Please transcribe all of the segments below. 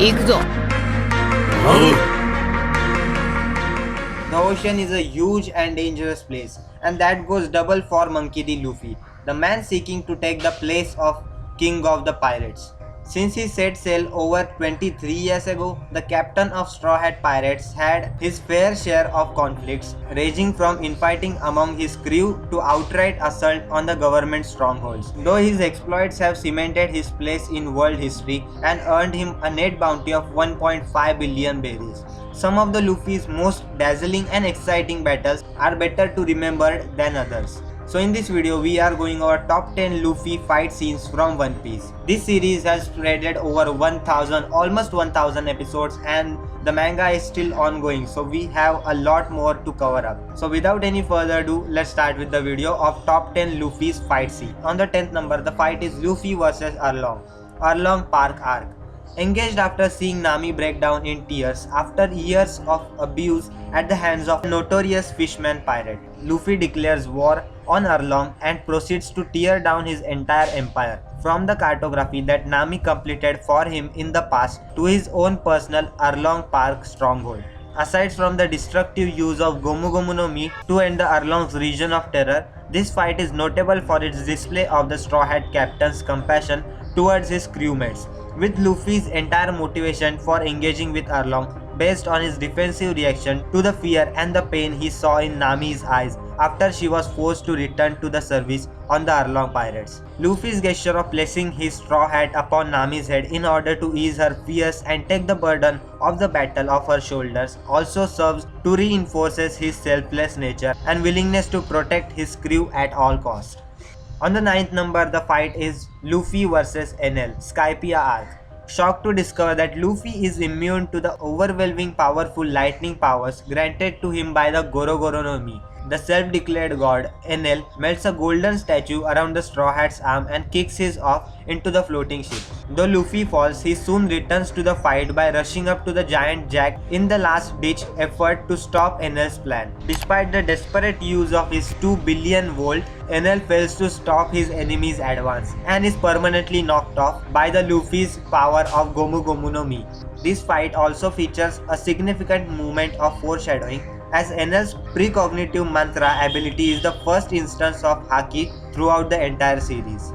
行くぞ。 The ocean is a huge and dangerous place, and that goes double for Monkey D. Luffy, the man seeking to take the place of King of the Pirates. Since he set sail over 23 years ago, the captain of Straw Hat Pirates had his fair share of conflicts, ranging from infighting among his crew to outright assault on the government strongholds. Though his exploits have cemented his place in world history and earned him a net bounty of 1.5 billion berries, some of the Luffy's most dazzling and exciting battles are better to remember than others. So in this video we are going over top 10 Luffy fight scenes from One Piece. This series has spreaded over 1000 episodes, and the manga is still ongoing, so we have a lot more to cover up. So without any further ado, let's start with the video of top 10 Luffy's fight scene. On the 10th number, the fight is Luffy vs Arlong Park arc. Engaged after seeing Nami break down in tears after years of abuse at the hands of a notorious fishman pirate, Luffy declares war on Arlong and proceeds to tear down his entire empire, from the cartography that Nami completed for him in the past to his own personal Arlong Park stronghold. Aside from the destructive use of Gomu Gomu no Mi to end the Arlong's region of terror, this fight is notable for its display of the Straw Hat captain's compassion towards his crewmates, with Luffy's entire motivation for engaging with Arlong based on his defensive reaction to the fear and the pain he saw in Nami's eyes after she was forced to return to the service on the Arlong pirates. Luffy's gesture of placing his straw hat upon Nami's head in order to ease her fears and take the burden of the battle off her shoulders also serves to reinforce his selfless nature and willingness to protect his crew at all costs. On the 9th number, the fight is Luffy vs Enel, Skypiea arc. Shocked to discover that Luffy is immune to the overwhelming powerful lightning powers granted to him by the Goro Goro no Mi, the self-declared god, Enel melts a golden statue around the Straw Hat's arm and kicks his off into the floating ship. Though Luffy falls, he soon returns to the fight by rushing up to the giant Jack in the last-ditch effort to stop Enel's plan. Despite the desperate use of his 2 billion volt, Enel fails to stop his enemy's advance and is permanently knocked off by the Luffy's power of Gomu Gomu no Mi. This fight also features a significant moment of foreshadowing, as Enel's precognitive mantra ability is the first instance of Haki throughout the entire series.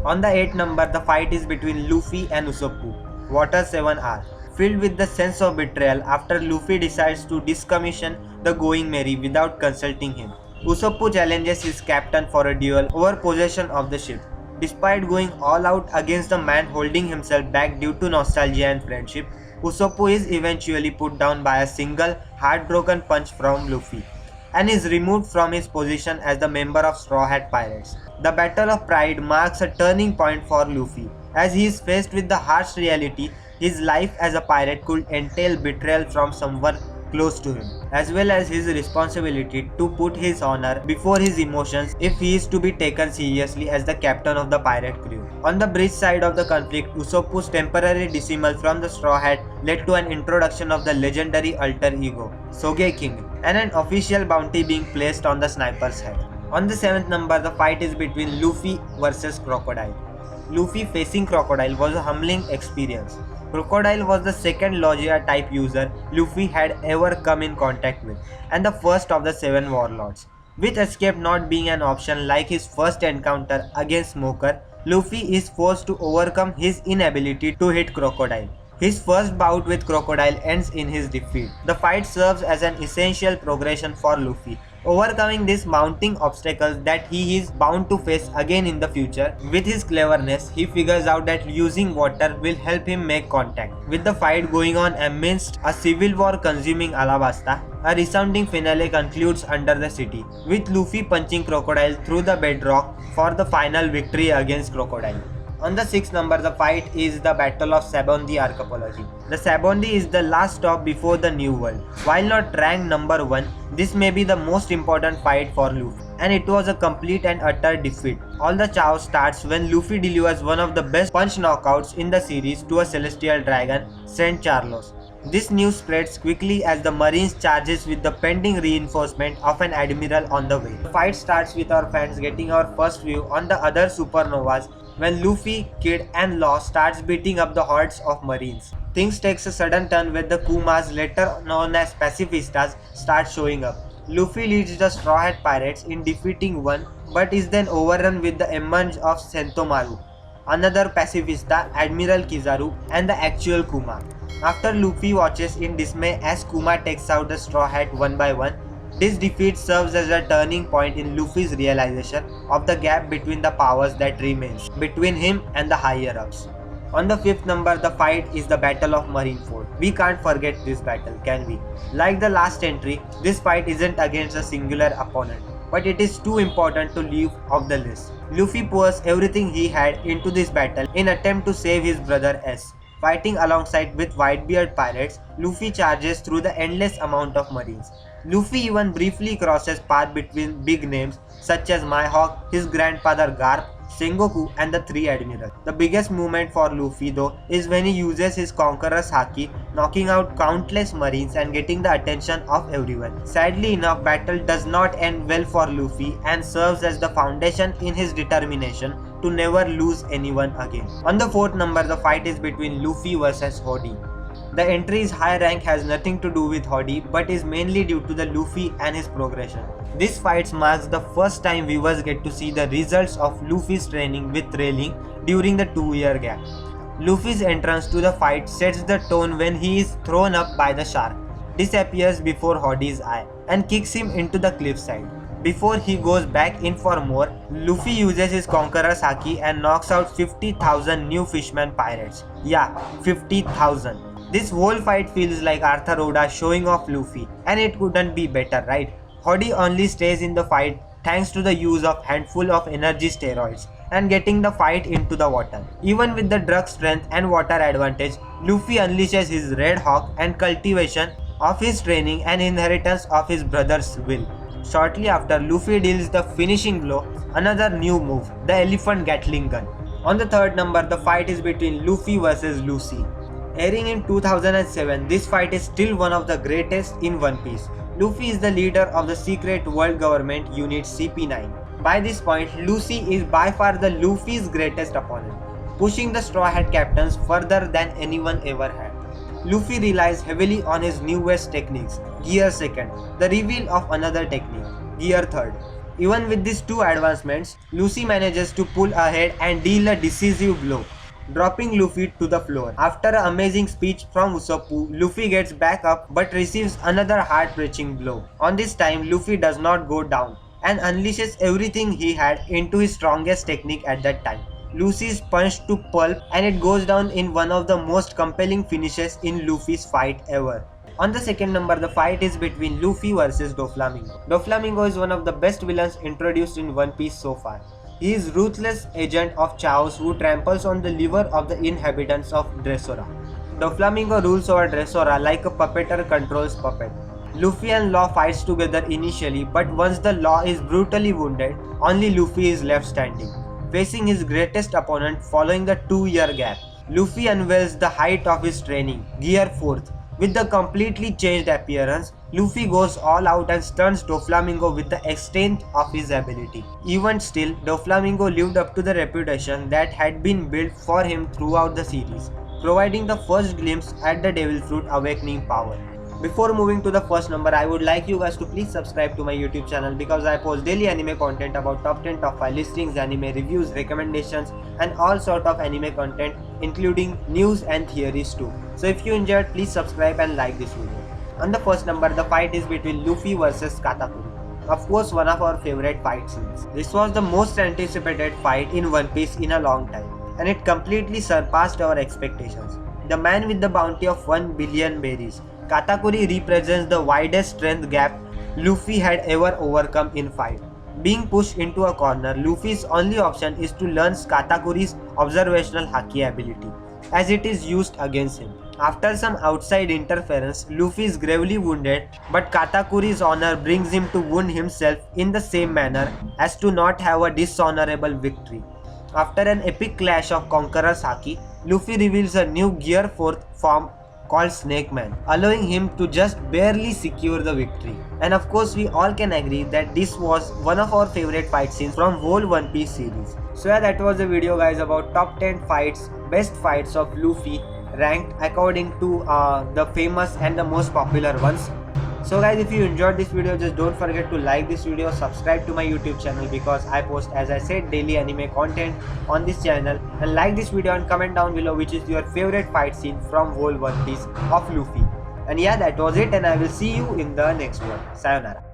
On the 8th number, the fight is between Luffy and Usopp, Water 7 arc, filled with the sense of betrayal after Luffy decides to decommission the Going Merry without consulting him. Usopp challenges his captain for a duel over possession of the ship. Despite going all out against the man holding himself back due to nostalgia and friendship, Usopp is eventually put down by a single heartbroken punch from Luffy and is removed from his position as the member of Straw Hat Pirates. The Battle of Pride marks a turning point for Luffy, as he is faced with the harsh reality his life as a pirate could entail betrayal from someone close to him, as well as his responsibility to put his honor before his emotions if he is to be taken seriously as the captain of the pirate crew. On the bridge side of the conflict, Usopp's temporary dismissal from the Straw Hat led to an introduction of the legendary alter ego, Sogeking, and an official bounty being placed on the sniper's head. On the 7th number, the fight is between Luffy vs Crocodile. Luffy facing Crocodile was a humbling experience. Crocodile was the second Logia type user Luffy had ever come in contact with, and the first of the 7 warlords. With escape not being an option like his first encounter against Smoker, Luffy is forced to overcome his inability to hit Crocodile. His first bout with Crocodile ends in his defeat. The fight serves as an essential progression for Luffy, overcoming these mounting obstacles that he is bound to face again in the future. With his cleverness, he figures out that using water will help him make contact. With the fight going on amidst a civil war consuming Alabasta, a resounding finale concludes under the city, with Luffy punching Crocodile through the bedrock for the final victory against Crocodile. On the 6th number, the fight is the Battle of Sabaody Archipelago. The Sabaody is the last stop before the New World. While not ranked number 1, this may be the most important fight for Luffy, and it was a complete and utter defeat. All the chaos starts when Luffy delivers one of the best punch knockouts in the series to a celestial dragon, Saint Charlos. This news spreads quickly as the Marines charges with the pending reinforcement of an admiral on the way. The fight starts with our fans getting our first view on the other supernovas when Luffy, Kid and Law starts beating up the hordes of marines. Things takes a sudden turn when the Kumas, later known as pacifistas, start showing up. Luffy leads the Straw Hat Pirates in defeating one, but is then overrun with the emerge of Sentomaru, another pacifista, Admiral Kizaru and the actual Kuma. After Luffy watches in dismay as Kuma takes out the Straw Hat one by one, this defeat serves as a turning point in Luffy's realization of the gap between the powers that remains between him and the higher-ups. On the 5th number, the fight is the Battle of Marineford. We can't forget this battle, can we? Like the last entry, this fight isn't against a singular opponent, but it is too important to leave off the list. Luffy pours everything he had into this battle in attempt to save his brother S. Fighting alongside with Whitebeard pirates, Luffy charges through the endless amount of marines. Luffy even briefly crosses paths between big names such as Mihawk, his grandfather Garp, Sengoku and the three admirals. The biggest moment for Luffy though is when he uses his Conqueror's Haki, knocking out countless marines and getting the attention of everyone. Sadly enough, battle does not end well for Luffy and serves as the foundation in his determination to never lose anyone again. On the 4th number, the fight is between Luffy versus Hody. The entry's high rank has nothing to do with Hody but is mainly due to the Luffy and his progression. This fight marks the first time viewers get to see the results of Luffy's training with Rayleigh during the 2-year gap. Luffy's entrance to the fight sets the tone when he is thrown up by the shark, disappears before Hody's eye, and kicks him into the cliffside. Before he goes back in for more, Luffy uses his Conqueror's Haki and knocks out 50,000 new Fishman pirates. Yeah, 50,000. This whole fight feels like Arthur Oda showing off Luffy, and it couldn't be better, right? Hody only stays in the fight thanks to the use of handful of energy steroids and getting the fight into the water. Even with the drug strength and water advantage, Luffy unleashes his Red Hawk and cultivation of his training and inheritance of his brother's will. Shortly after, Luffy deals the finishing blow, another new move, the Elephant Gatling Gun. On the 3rd number, the fight is between Luffy versus Lucy. Airing in 2007, this fight is still one of the greatest in One Piece. Luffy is the leader of the secret world government unit CP9. By this point, Lucy is by far the Luffy's greatest opponent, pushing the Straw Hat captains further than anyone ever had. Luffy relies heavily on his newest techniques, Gear 2nd, the reveal of another technique, Gear 3rd. Even with these two advancements, Lucy manages to pull ahead and deal a decisive blow, dropping Luffy to the floor. After an amazing speech from Usopp, Luffy gets back up but receives another heart-wrenching blow. On this time, Luffy does not go down and unleashes everything he had into his strongest technique at that time. Lucy is punched to pulp and it goes down in one of the most compelling finishes in Luffy's fight ever. On the 2nd number, the fight is between Luffy versus Doflamingo. Doflamingo is one of the best villains introduced in One Piece so far. He is ruthless agent of chaos who tramples on the liver of the inhabitants of Dressrosa. Doflamingo rules over Dressrosa like a puppeteer controls puppet. Luffy and Law fights together initially, but once the Law is brutally wounded, only Luffy is left standing, facing his greatest opponent following the 2-year gap. Luffy unveils the height of his training, Gear 4th. With the completely changed appearance, Luffy goes all out and stuns Doflamingo with the extent of his ability. Even still, Doflamingo lived up to the reputation that had been built for him throughout the series, providing the first glimpse at the Devil Fruit awakening power. Before moving to the first number, I would like you guys to please subscribe to my YouTube channel because I post daily anime content about top 10, top 5 listings, anime reviews, recommendations and all sort of anime content including news and theories too. So if you enjoyed, please subscribe and like this video. On the first number, the fight is between Luffy versus Katakuri. Of course, one of our favorite fight scenes. This was the most anticipated fight in One Piece in a long time, and it completely surpassed our expectations. The man with the bounty of 1 billion berries, Katakuri represents the widest strength gap Luffy had ever overcome in fight. Being pushed into a corner, Luffy's only option is to learn Katakuri's observational Haki ability, as it is used against him. After some outside interference, Luffy is gravely wounded, but Katakuri's honor brings him to wound himself in the same manner as to not have a dishonorable victory. After an epic clash of Conqueror's Haki, Luffy reveals a new Gear 4th form called Snake Man, allowing him to just barely secure the victory. And of course, we all can agree that this was one of our favorite fight scenes from whole One Piece series. So yeah, that was the video guys about top 10 fights, best fights of Luffy ranked according to the famous and the most popular ones. So guys, if you enjoyed this video, just don't forget to like this video, subscribe to my YouTube channel because I post, as I said, daily anime content on this channel, and like this video and comment down below which is your favorite fight scene from whole One Piece of Luffy. And yeah, that was it, and I will see you in the next one. Sayonara.